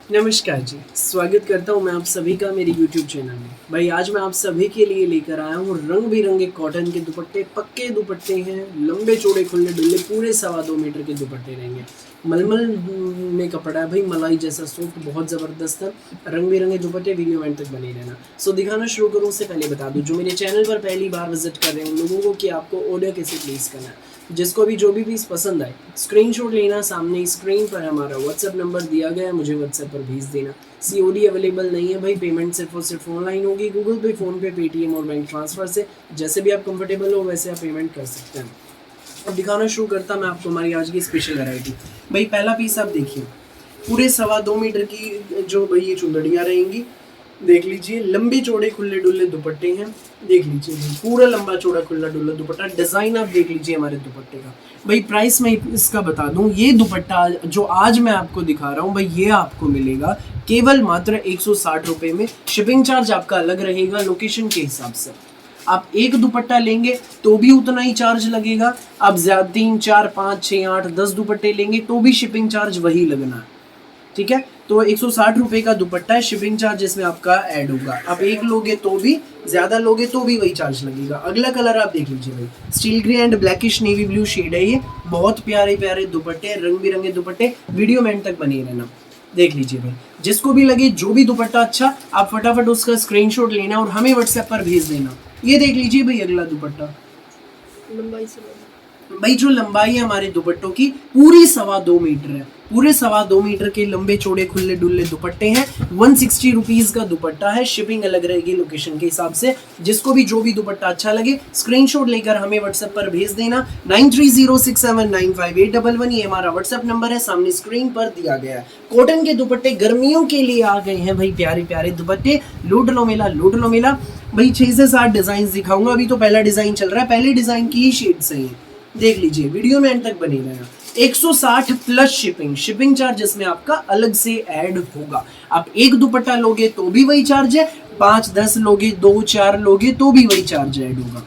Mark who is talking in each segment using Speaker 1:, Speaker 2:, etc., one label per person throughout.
Speaker 1: नमस्कार जी, स्वागत करता हूँ मैं आप सभी का मेरे YouTube चैनल में। भाई आज मैं आप सभी के लिए लेकर आया हूँ रंग बिरंगे कॉटन के दुपट्टे, पक्के दुपट्टे हैं, लंबे चौड़े खुले डुल्ले पूरे 2.25 मीटर के दुपट्टे रहेंगे। मलमल में कपड़ा है भाई, मलाई जैसा सॉफ्ट, बहुत ज़बरदस्त है। रंग बिरंगे दुपट्टे, वीडियो एंड तक बने रहना। सो दिखाना शुरू करूँ उससे पहले बता दूँ, जो मेरे चैनल पर पहली बार विजिट कर रहे हैं उन लोगों को कि आपको ऑर्डर कैसे प्लेस करना है। जिसको भी जो भी पीस पसंद आए स्क्रीनशॉट लेना, सामने स्क्रीन पर हमारा व्हाट्सएप नंबर दिया गया है, मुझे व्हाट्सएप पर भेज देना। सीओडी अवेलेबल नहीं है भाई, पेमेंट सिर्फ और सिर्फ ऑनलाइन होगी, गूगल पे, फ़ोन पे, पेटीएम और बैंक ट्रांसफ़र से। जैसे भी आप कंफर्टेबल हो वैसे आप पेमेंट कर सकते हैं। अब दिखाना शुरू करता मैं आपको हमारी आज की स्पेशल वैरायटी। भाई पहला पीस आप देखिए, पूरे 2.25 मीटर की जो भाई ये चुंदड़ियाँ रहेंगी। देख लीजिए, लंबे चौड़े खुले डुल्ले दुपट्टे हैं। देख लीजिए पूरा लंबा चौड़ा खुला डुल्ला दुपट्टा। डिज़ाइन आप देख लीजिए हमारे दुपट्टे का। भाई प्राइस मैं इसका बता दूं, ये दुपट्टा जो आज मैं आपको दिखा रहा हूँ भाई, ये आपको मिलेगा केवल मात्र 160 रुपये में। शिपिंग चार्ज आपका अलग रहेगा लोकेशन के हिसाब से। आप एक दुपट्टा लेंगे तो भी उतना ही चार्ज लगेगा। आप 3, 4, 5, 6, 8, 10 दुपट्टे लेंगे तो भी शिपिंग चार्ज वही लगना है। ठीक है, तो 160 रुपये का दुपट्टा है, शिपिंग चार्ज इसमें आपका ऐड होगा। आप एक लोगे तो भी, ज़्यादा लोगे तो भी वही चार्ज लगेगा। अगला कलर आप देख लीजिए भाई, steel grey and blackish navy blue shade है ये। बहुत प्यारे प्यारे दुपट्टे, रंग बिरंगे दुपट्टे, वीडियो में एंड तक बने रहना। देख लीजिए भाई, जिसको भी लगे जो भी दुपट्टा अच्छा, आप फटाफट उसका स्क्रीनशॉट लेना और हमें व्हाट्सएप पर भेज देना। ये देख लीजिए भाई अगला दुपट्टा।
Speaker 2: लंबाई से
Speaker 1: भाई जो लंबाई है हमारे दुपट्टों की पूरी 2.25 मीटर है। पूरे 2.25 मीटर के लंबे चौड़े खुले डुल्ले दुपट्टे हैं। 160 रुपीज़ का दुपट्टा है, शिपिंग अलग रहेगी लोकेशन के हिसाब से। जिसको भी जो भी दुपट्टा अच्छा लगे स्क्रीनशॉट लेकर हमें व्हाट्सएप पर भेज देना। 9306795811 ये हमारा व्हाट्सएप नंबर है, सामने स्क्रीन पर दिया गया है। कॉटन के दुपट्टे गर्मियों के लिए आ गए हैं भाई, प्यारे प्यारे दुपट्टे। लूट लो मेला, लूट लो मेला। भाई 6 से 7 डिज़ाइन दिखाऊंगा, अभी तो पहला डिज़ाइन चल रहा है। पहले डिज़ाइन की ही शेड सही है, देख लीजिए, वीडियो में एंड तक बने रहना। 160 प्लस शिपिंग, शिपिंग चार्ज इसमें आपका अलग से ऐड होगा। आप एक दुपट्टा लोगे तो भी वही चार्ज है, 5, 10 लोगे, 2, 4 लोगे तो भी वही चार्ज ऐड होगा।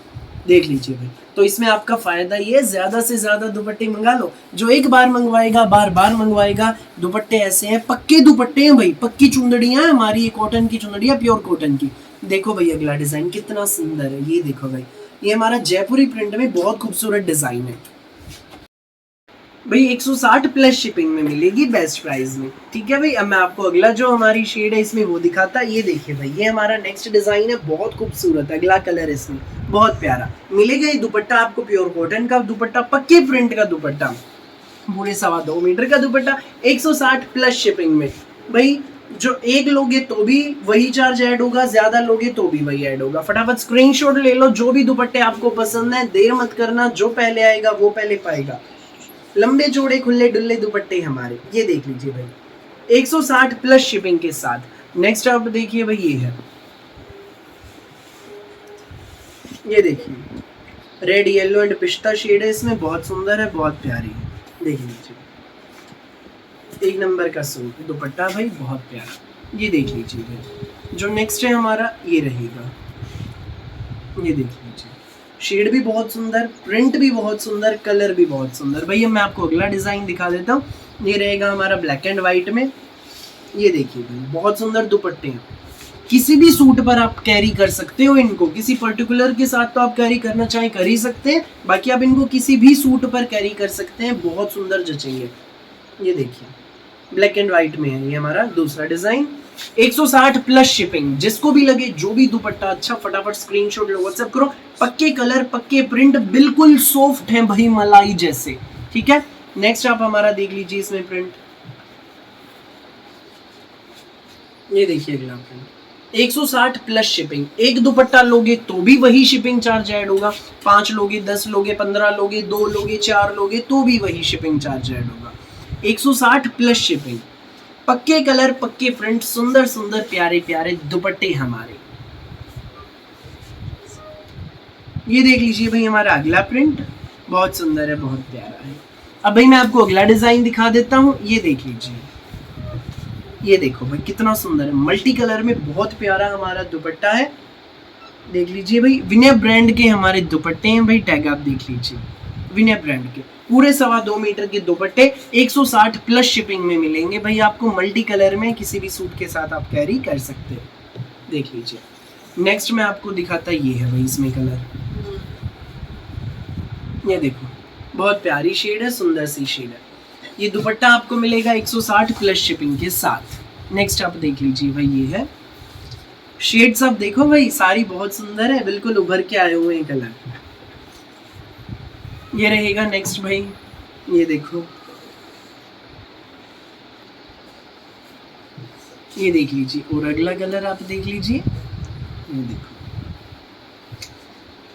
Speaker 1: देख लीजिए भाई, तो इसमें आपका फायदा ये, ज्यादा से ज्यादा दुपट्टे मंगा लो। जो एक बार मंगवाएगा बार बार मंगवाएगा। दुपट्टे ऐसे हैं, पक्के दुपट्टे हैं भाई, पक्की चुंदड़ियां हमारी, कॉटन की चुंदड़ियां, प्योर कॉटन की। देखो भाई अगला डिजाइन कितना सुंदर है, ये देखो भाई, ये हमारा जयपुरी प्रिंट में बहुत खूबसूरत डिजाइन है भाई। 160 प्लस शिपिंग में मिलेगी बेस्ट प्राइस में। ठीक है भाई, अब मैं आपको अगला जो हमारी शेड है इसमें वो दिखाता। ये देखिए भाई, ये हमारा नेक्स्ट डिजाइन है, बहुत खूबसूरत अगला कलर है इसमें, बहुत प्यारा मिलेगा। ये दुपट्टा आपको प्योर कॉटन का दुपट्टा, पक्के प्रिंट का दुपट्टा, पूरे 2.25 मीटर का दुपट्टा, 160 प्लस शिपिंग में। भाई जो एक लोगे तो भी वही चार्ज ऐड होगा, ज्यादा लोगे तो भी वही ऐड होगा। फटाफट स्क्रीनशॉट ले लो, जो भी दुपट्टे आपको पसंद है, देर मत करना, जो पहले आएगा वो पहले पाएगा। लंबे चौड़े खुले डुल्ले दुपट्टे हमारे, ये देख लीजिए भाई, 160 प्लस शिपिंग के साथ। नेक्स्ट आप देखिए भाई, ये है, ये देखिए, रेड येलो एंड पिस्ता शेड है इसमें, बहुत सुंदर है, बहुत प्यारी है। देख लीजिए, एक नंबर का सूट दुपट्टा भाई, बहुत प्यारा। ये देख लीजिए भाई, जो नेक्स्ट है हमारा ये रहेगा, ये देख लीजिए, शेड भी बहुत सुंदर, प्रिंट भी बहुत सुंदर, कलर भी बहुत सुंदर। भैया मैं आपको अगला डिज़ाइन दिखा देता हूँ। ये रहेगा हमारा ब्लैक एंड वाइट में। ये देखिए भाई, बहुत सुंदर दुपट्टे हैं, किसी भी सूट पर आप कैरी कर सकते हो इनको। किसी पर्टिकुलर के साथ तो आप कैरी करना चाहे कर ही सकते हैं, बाकी आप इनको किसी भी सूट पर कैरी कर सकते हैं, बहुत सुंदर जचेंगे। ये देखिए ब्लैक एंड वाइट में है ये हमारा दूसरा डिज़ाइन। 160 प्लस शिपिंग, जिसको भी लगे जो भी दुपट्टा अच्छा, फटाफट स्क्रीनशॉट लो, व्हाट्सएप करो। पक्के कलर, पक्के प्रिंट, बिल्कुल सॉफ्ट है भाई, मलाई जैसे। ठीक है, नेक्स्ट आप हमारा देख लीजिए इसमें प्रिंट, ये देखिए अगला प्रिंट। 160 प्लस शिपिंग, एक दुपट्टा लोगे तो भी वही शिपिंग चार्ज ऐड होगा। 5 लोगे, 10 लोगे, 15 लोगे, 2 लोगे, 4 लोगे तो भी वही शिपिंग चार्ज ऐड होगा। 160 प्लस शिपिंग, पक्के कलर, पक्के प्रिंट, सुंदर सुंदर प्यारे प्यारे दुपट्टे हमारे। ये देख लीजिए भाई हमारा अगला प्रिंट, बहुत सुंदर है, बहुत प्यारा है। अब भाई मैं आपको अगला डिजाइन दिखा देता हूँ। ये देख लीजिए, ये देखो भाई कितना सुंदर है, मल्टी कलर में, बहुत प्यारा हमारा दुपट्टा है। देख लीजिए भाई, विनय ब्रांड के हमारे दुपट्टे हैं भाई, टैग आप देख लीजिए, विनय ब्रांड के। पूरे 2.25 मीटर के दुपट्टे 160 प्लस शिपिंग में मिलेंगे भाई आपको। मल्टी कलर में किसी भी सूट के साथ आप कैरी कर सकते हो। देख लीजिए नेक्स्ट मैं आपको दिखाता, ये है भाई इसमें कलर, ये देखो बहुत प्यारी शेड है, सुंदर सी शेड है। ये दुपट्टा आपको मिलेगा 160 प्लस शिपिंग के साथ। नेक्स्ट आप देख लीजिए भाई, ये है शेड्स, आप देखो भाई सारी बहुत सुंदर है, बिल्कुल उभर के आए हुए हैं कलर। ये रहेगा नेक्स्ट भाई, ये देखो, ये देख लीजिए। और अगला कलर आप देख लीजिए, ये देखो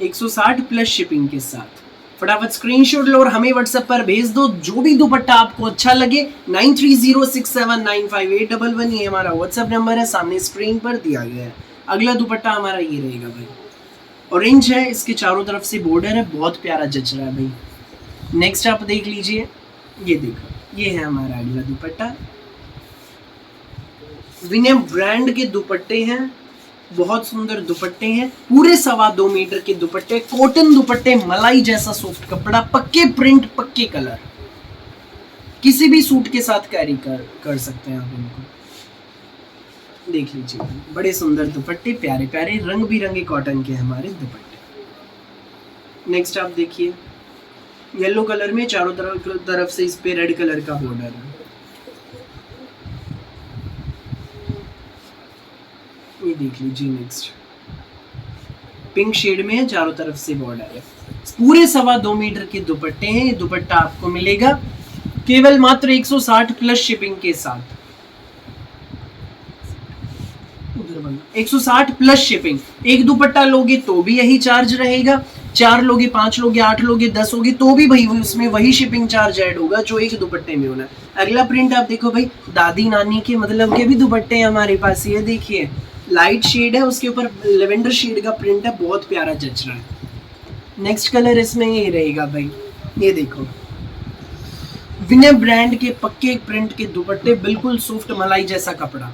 Speaker 1: 160 प्लस शिपिंग के साथ। फटाफट स्क्रीनशॉट लो और हमें व्हाट्सएप पर भेज दो जो भी दुपट्टा आपको अच्छा लगे। 9306795811 ये हमारा व्हाट्सएप नंबर है, सामने स्क्रीन पर दिया गया है। अगला दुपट्टा हमारा ये रहेगा भाई, ऑरेंज है, इसके चारों तरफ से बॉर्डर है, बहुत प्यारा जच रहा है भाई। नेक्स्ट आप देख लीजिए, ये देखो ये है हमारा अगला दुपट्टा। विनय ब्रांड के दुपट्टे हैं, बहुत सुंदर दुपट्टे हैं, पूरे 2.25 मीटर के दुपट्टे, कॉटन दुपट्टे, मलाई जैसा सॉफ्ट कपड़ा, पक्के प्रिंट, पक्के कलर, किसी भी सूट के साथ कैरी कर सकते हैं आप इनको। देख लीजिए बड़े सुंदर दुपट्टे, प्यारे प्यारे रंग बिरंगे कॉटन के हमारे दुपट्टे। नेक्स्ट आप देखिए येलो कलर में चारों तरफ से इस पे रेड कलर का बॉर्डर है। ये देख लीजिए नेक्स्ट पिंक शेड में है, चारों तरफ से बॉर्डर है, पूरे 2.25 मीटर के दुपट्टे हैं। ये दुपट्टा आपको मिलेगा केवल मात्र 160 प्लस शिपिंग के साथ। 160 प्लस शिपिंग, एक दुपट्टा लोगे तो भी यही चार्ज रहेगा, 4 लोगे, 5 लोगे, 8 लोगे, 10 लोगे तो भी भाई उसमें वही शिपिंग चार्ज ऐड होगा जो एक दुपट्टे में होना है। अगला प्रिंट आप देखो भाई, दादी नानी के मतलब के भी दुपट्टे हैं हमारे पास। ये देखिए लाइट शेड है, उसके ऊपर लेवेंडर शेड का प्रिंट है, बहुत प्यारा जच रहा है। नेक्स्ट कलर इसमें ये रहेगा भाई, ये देखो विनय ब्रांड के पक्के प्रिंट के दुपट्टे, बिल्कुल सॉफ्ट मलाई जैसा कपड़ा,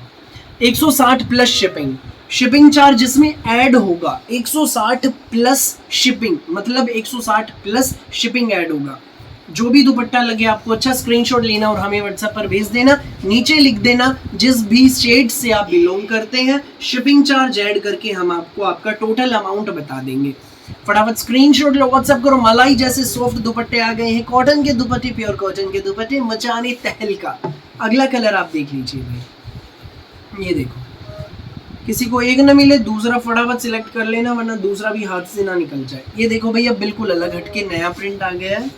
Speaker 1: 160 प्लस शिपिंग, शिपिंग चार्ज इसमें ऐड होगा 160 प्लस शिपिंग, मतलब 160 प्लस शिपिंग ऐड होगा। जो भी दुपट्टा लगे आपको अच्छा, स्क्रीनशॉट लेना और हमें व्हाट्सएप पर भेज देना, नीचे लिख देना जिस भी शेड से आप बिलोंग करते हैं, शिपिंग चार्ज ऐड करके हम आपको आपका टोटल अमाउंट बता देंगे। फटाफट स्क्रीनशॉट लो, व्हाट्सएप करो। मलाई जैसे सॉफ्ट दुपट्टे आ गए हैं, कॉटन के दुपट्टे, प्योर कॉटन के दुपट्टे, मचाने तहलका। अगला कलर आप देख लीजिए भाई, ये देखो, किसी को एक ना मिले दूसरा फटाफट सिलेक्ट कर लेना, वरना दूसरा भी हाथ से ना निकल जाए। ये देखो भैया बिल्कुल अलग हटके नया प्रिंट आ गया है,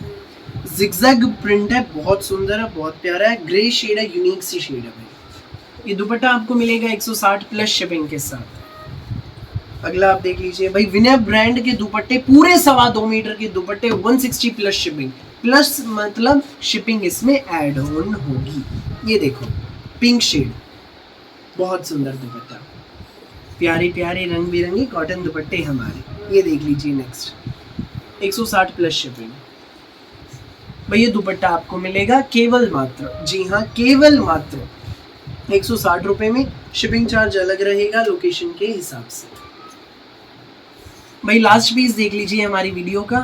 Speaker 1: जिगजैग प्रिंट है, बहुत सुंदर है, बहुत प्यारा है, ग्रे शेड है, यूनिक सी शेड है भाई। ये दुपट्टा आपको मिलेगा 160 प्लस शिपिंग के साथ। अगला आप देख लीजिए भाई, विनय ब्रांड के दुपट्टे, पूरे 2.25 मीटर के दुपट्टे, 160 प्लस शिपिंग, प्लस मतलब शिपिंग इसमें ऐड ऑन होगी। ये देखो पिंक शेड, बहुत सुंदर दुपट्टा, प्यारे प्यारे रंग बिरंगे कॉटन दुपट्टे हमारे। ये देख लीजिए नेक्स्ट 160 प्लस शिपिंग भाई। ये दुपट्टा आपको मिलेगा केवल मात्र, जी हाँ केवल मात्र 160 रुपए में, शिपिंग चार्ज अलग रहेगा लोकेशन के हिसाब से। भाई लास्ट पीस देख लीजिए हमारी वीडियो का,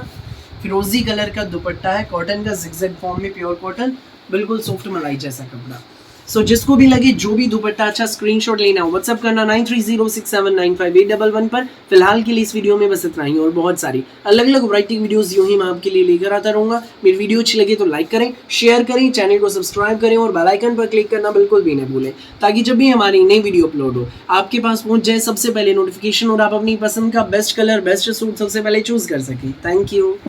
Speaker 1: फिरोजी कलर का दुपट्टा है, कॉटन का, जिगजैग फॉर्म में, प्योर कॉटन, बिल्कुल सॉफ्ट मलाई जैसा कपड़ा। सो जिसको भी लगे जो भी दुपट्टा अच्छा, स्क्रीनशॉट लेना, व्हाट्सअप करना 9306795811 पर। फिलहाल के लिए इस वीडियो में बस इतना ही, और बहुत सारी अलग अलग वैरायटी वीडियोस यूं ही मैं आपके लिए लेकर आता रहूँगा। मेरी वीडियो अच्छी लगे तो लाइक करें, शेयर करें, चैनल को सब्सक्राइब करें और बेल आइकन पर क्लिक करना बिल्कुल भी न भूलें, ताकि जब भी हमारी नई वीडियो अपलोड हो आपके पास पहुँच जाए सबसे पहले नोटिफिकेशन, और आप अपनी पसंद का बेस्ट कलर, बेस्ट सूट सबसे पहले चूज कर सकें। Thank you.